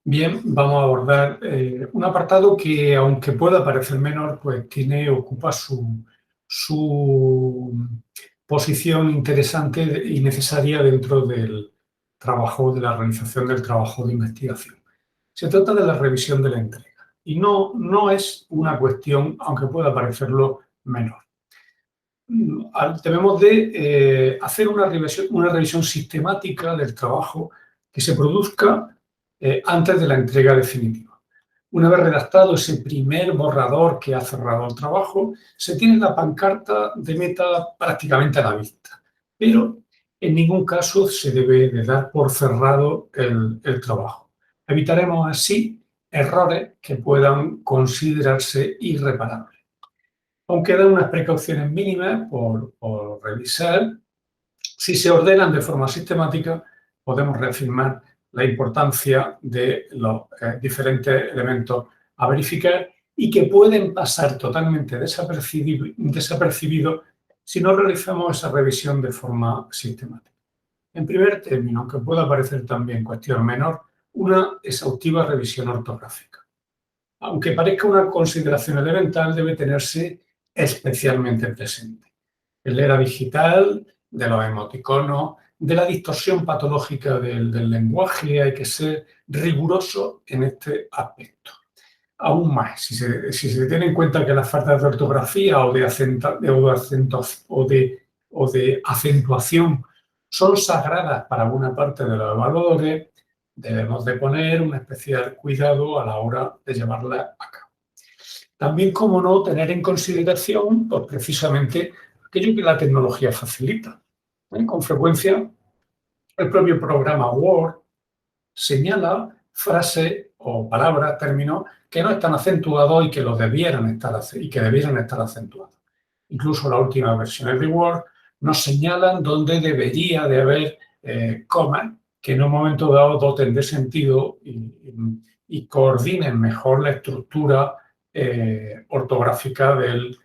Bien, vamos a abordar un apartado que, aunque pueda parecer menor, pues ocupa su posición interesante y necesaria dentro del trabajo, de la realización del trabajo de investigación. Se trata de la revisión de la entrega y no es una cuestión, aunque pueda parecerlo, menor. Debemos de hacer una revisión sistemática del trabajo que se produzca antes de la entrega definitiva. Una vez redactado ese primer borrador que ha cerrado el trabajo, se tiene la pancarta de meta prácticamente a la vista, pero en ningún caso se debe de dar por cerrado el trabajo. Evitaremos así errores que puedan considerarse irreparables. Aún quedan unas precauciones mínimas por revisar. Si se ordenan de forma sistemática, podemos reafirmar la importancia de los diferentes elementos a verificar y que pueden pasar totalmente desapercibidos si no realizamos esa revisión de forma sistemática. En primer término, aunque pueda parecer también cuestión menor, una exhaustiva revisión ortográfica. Aunque parezca una consideración elemental, debe tenerse especialmente presente. En la era digital, de los emoticonos, de la distorsión patológica del lenguaje, hay que ser riguroso en este aspecto. Aún más, si se tiene en cuenta que las faltas de ortografía o de acentuación son sagradas para buena parte de los evaluadores, debemos de poner un especial cuidado a la hora de llevarla a cabo. También, como no, tener en consideración pues, precisamente aquello que la tecnología facilita. Con frecuencia, el propio programa Word señala frases o palabras, términos, que no están acentuados y que debieran estar acentuados. Incluso las últimas versiones de Word nos señalan dónde debería de haber comas que en un momento dado doten de sentido y coordinen mejor la estructura ortográfica del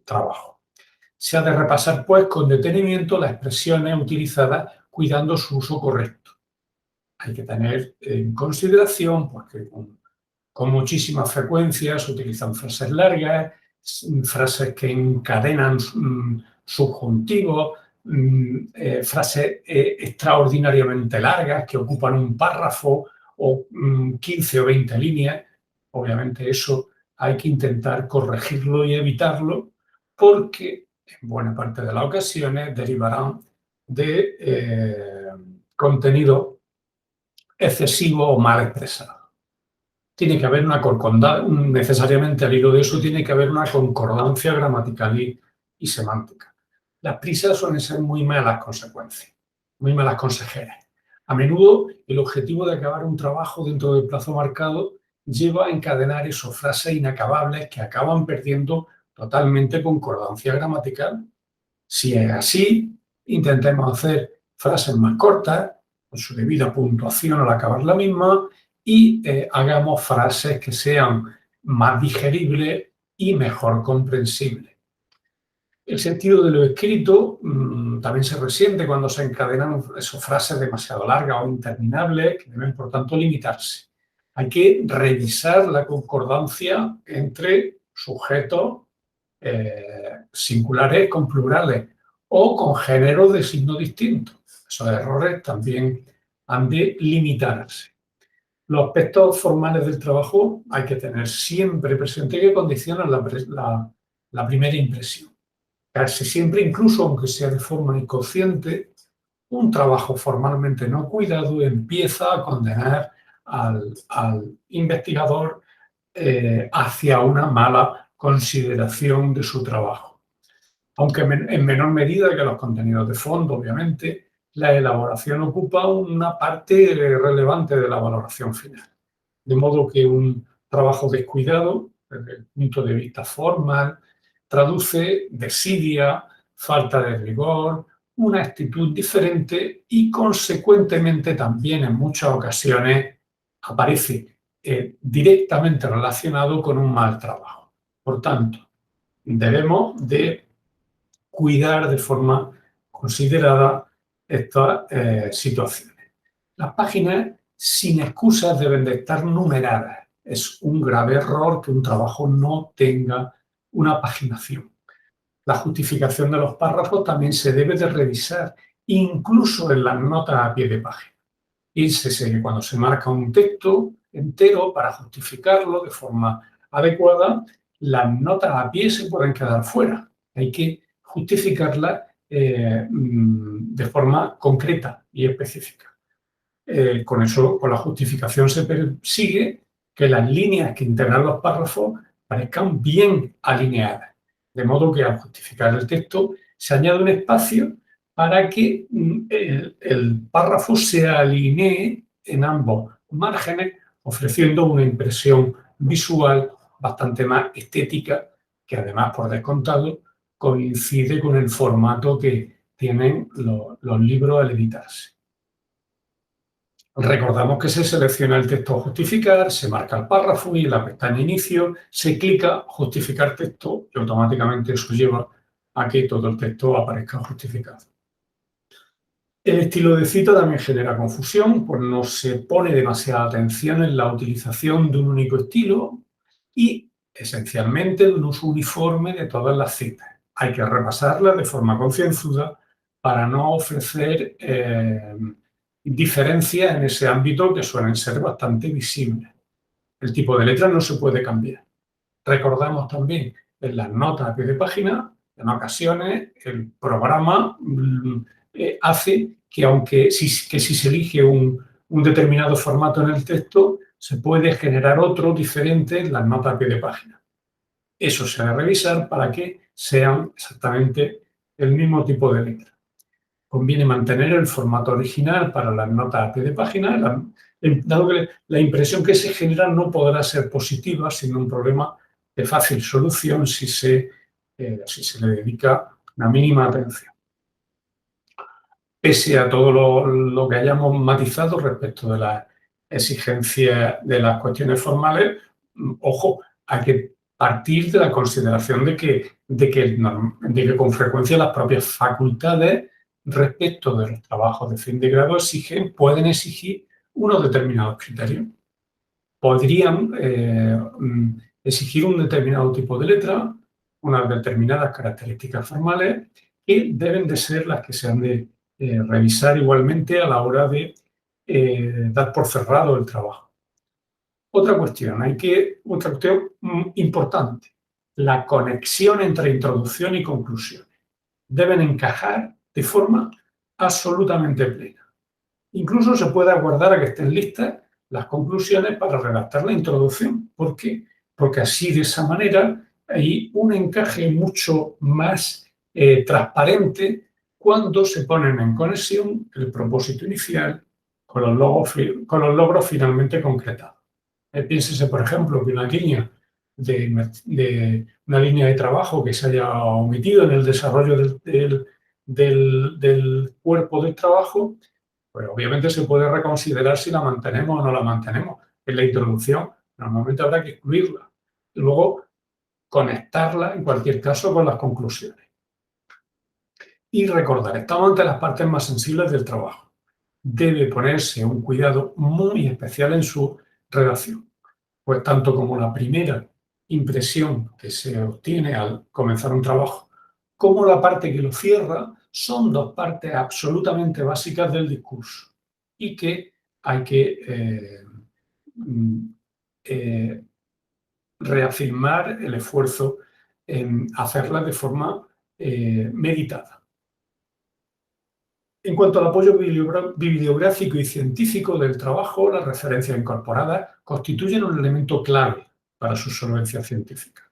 trabajo. Se ha de repasar, pues, con detenimiento las expresiones utilizadas, cuidando su uso correcto. Hay que tener en consideración porque con muchísima frecuencia se utilizan frases largas, frases que encadenan subjuntivos, frases extraordinariamente largas que ocupan un párrafo o 15 o 20 líneas. Obviamente eso hay que intentar corregirlo y evitarlo porque en buena parte de las ocasiones derivarán de contenido excesivo o mal expresado. Tiene que haber necesariamente al hilo de eso tiene que haber una concordancia gramatical y semántica. Las prisas suelen ser muy malas consecuencias, muy malas consejeras. A menudo el objetivo de acabar un trabajo dentro del plazo marcado lleva a encadenar esas frases inacabables que acaban perdiendo totalmente concordancia gramatical. Si es así, intentemos hacer frases más cortas, con su debida puntuación al acabar la misma, y hagamos frases que sean más digeribles y mejor comprensibles. El sentido de lo escrito también se resiente cuando se encadenan esas frases demasiado largas o interminables, que deben, por tanto, limitarse. Hay que revisar la concordancia entre sujetos singulares con plurales o con géneros de signo distinto. Esos errores también han de limitarse. Los aspectos formales del trabajo hay que tener siempre presente que condicionan la primera impresión. Casi siempre, incluso aunque sea de forma inconsciente, un trabajo formalmente no cuidado empieza a condenar al investigador hacia una mala consideración de su trabajo. Aunque en menor medida que los contenidos de fondo, obviamente, la elaboración ocupa una parte relevante de la valoración final. De modo que un trabajo descuidado, desde el punto de vista formal, traduce desidia, falta de rigor, una actitud diferente y, consecuentemente, también en muchas ocasiones aparece directamente relacionado con un mal trabajo. Por tanto, debemos de cuidar de forma considerada estas situaciones. Las páginas sin excusas deben de estar numeradas. Es un grave error que un trabajo no tenga una paginación. La justificación de los párrafos también se debe de revisar, incluso en las notas a pie de página. Y cuando se marca un texto entero para justificarlo de forma adecuada, las notas a pie se pueden quedar fuera. Hay que justificarlas de forma concreta y específica. Con la justificación se persigue que las líneas que integran los párrafos parezcan bien alineadas, de modo que al justificar el texto se añade un espacio para que el párrafo se alinee en ambos márgenes, ofreciendo una impresión visual bastante más estética, que además, por descontado, coincide con el formato que tienen los libros al editarse. Recordamos que se selecciona el texto a justificar, se marca el párrafo y en la pestaña Inicio se clica Justificar texto y automáticamente eso lleva a que todo el texto aparezca justificado. El estilo de cita también genera confusión, pues no se pone demasiada atención en la utilización de un único estilo y, esencialmente, de un uso uniforme de todas las citas. Hay que repasarlas de forma concienzuda para no ofrecer diferencias en ese ámbito que suelen ser bastante visibles. El tipo de letra no se puede cambiar. Recordamos también en las notas a pie de página, en ocasiones el programa hace que si se elige un determinado formato en el texto, se puede generar otro diferente en las notas a pie de página. Eso se debe revisar para que sean exactamente el mismo tipo de letra. Conviene mantener el formato original para las notas a pie de página, dado que la impresión que se genera no podrá ser positiva, sino un problema de fácil solución si se le dedica una mínima atención. Pese a todo lo que hayamos matizado respecto de las exigencias de las cuestiones formales, ojo, hay que partir de la consideración de que con frecuencia las propias facultades respecto de los trabajos de fin de grado pueden exigir unos determinados criterios. Podrían exigir un determinado tipo de letra, unas determinadas características formales que deben de ser las que se han de revisar igualmente a la hora de dar por cerrado el trabajo. Otra cuestión importante, la conexión entre introducción y conclusión. Deben encajar de forma absolutamente plena. Incluso se puede aguardar a que estén listas las conclusiones para redactar la introducción. ¿Por qué? Porque así, de esa manera, hay un encaje mucho más transparente cuando se ponen en conexión el propósito inicial con los logros finalmente concretados. Piénsese, por ejemplo, que una línea de trabajo que se haya omitido en el desarrollo del cuerpo del trabajo, pues obviamente se puede reconsiderar si la mantenemos o no la mantenemos. En la introducción normalmente habrá que excluirla y luego conectarla en cualquier caso con las conclusiones. Y recordar, estamos ante las partes más sensibles del trabajo. Debe ponerse un cuidado muy especial en su redacción, pues tanto como la primera impresión que se obtiene al comenzar un trabajo, como la parte que lo cierra, son dos partes absolutamente básicas del discurso y que hay que reafirmar el esfuerzo en hacerlas de forma meditada. En cuanto al apoyo bibliográfico y científico del trabajo, las referencias incorporadas constituyen un elemento clave para su solvencia científica.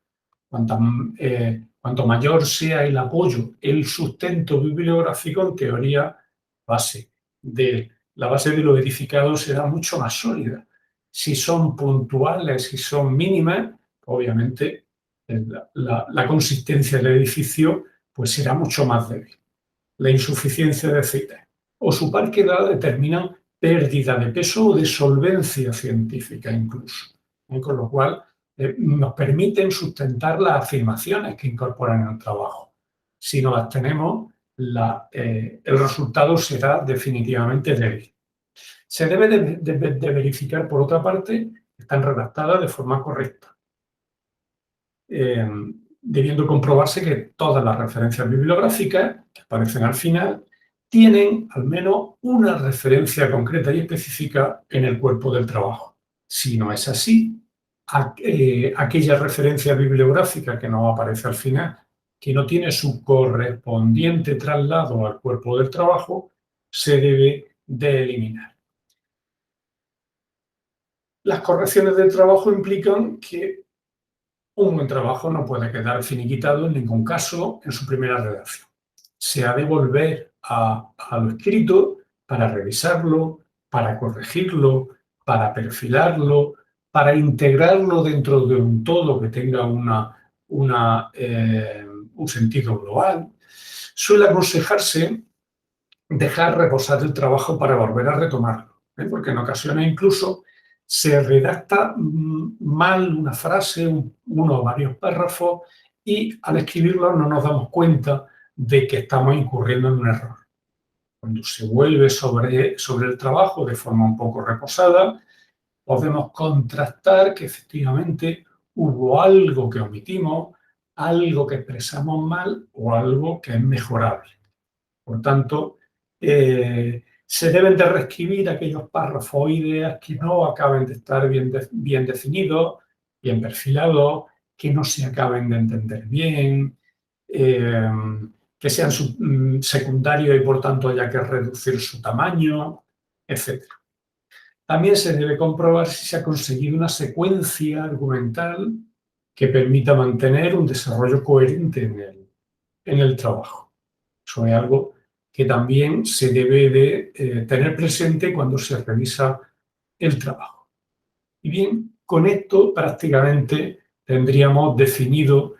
Cuanto mayor sea el apoyo, el sustento bibliográfico, en teoría, la base de lo edificado será mucho más sólida. Si son puntuales, si son mínimas, obviamente la consistencia del edificio pues será mucho más débil. La insuficiencia de citas o su parquedad determinan pérdida de peso o de solvencia científica incluso, con lo cual nos permiten sustentar las afirmaciones que incorporan en el trabajo. Si no las tenemos, el resultado será definitivamente débil. Se debe de verificar, por otra parte, que están redactadas de forma correcta, debiendo comprobarse que todas las referencias bibliográficas que aparecen al final tienen al menos una referencia concreta y específica en el cuerpo del trabajo. Si no es así, aquella referencia bibliográfica que no aparece al final, que no tiene su correspondiente traslado al cuerpo del trabajo, se debe de eliminar. Las correcciones del trabajo implican que un buen trabajo no puede quedar finiquitado en ningún caso en su primera redacción. Se ha de volver a lo escrito para revisarlo, para corregirlo, para perfilarlo, para integrarlo dentro de un todo que tenga un sentido global. Suele aconsejarse dejar reposar el trabajo para volver a retomarlo, porque en ocasiones incluso se redacta mal una frase, uno o varios párrafos, y al escribirlo no nos damos cuenta de que estamos incurriendo en un error. Cuando se vuelve sobre el trabajo de forma un poco reposada, podemos contrastar que efectivamente hubo algo que omitimos, algo que expresamos mal o algo que es mejorable. Por tanto, se deben de reescribir aquellos párrafos o ideas que no acaben de estar bien definidos, bien perfilados, que no se acaben de entender bien, que sean secundarios y por tanto haya que reducir su tamaño, etc. También se debe comprobar si se ha conseguido una secuencia argumental que permita mantener un desarrollo coherente en el trabajo. Eso es algo que también se debe de tener presente cuando se revisa el trabajo. Y bien, con esto prácticamente tendríamos definido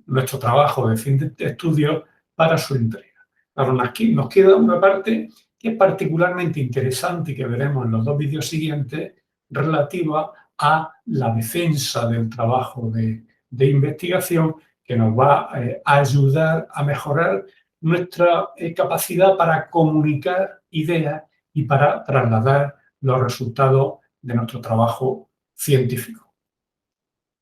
nuestro trabajo de fin de estudio para su entrega. Claro, aquí nos queda una parte que es particularmente interesante y que veremos en los dos vídeos siguientes, relativa a la defensa del trabajo de investigación, que nos va a ayudar a mejorar nuestra capacidad para comunicar ideas y para trasladar los resultados de nuestro trabajo científico.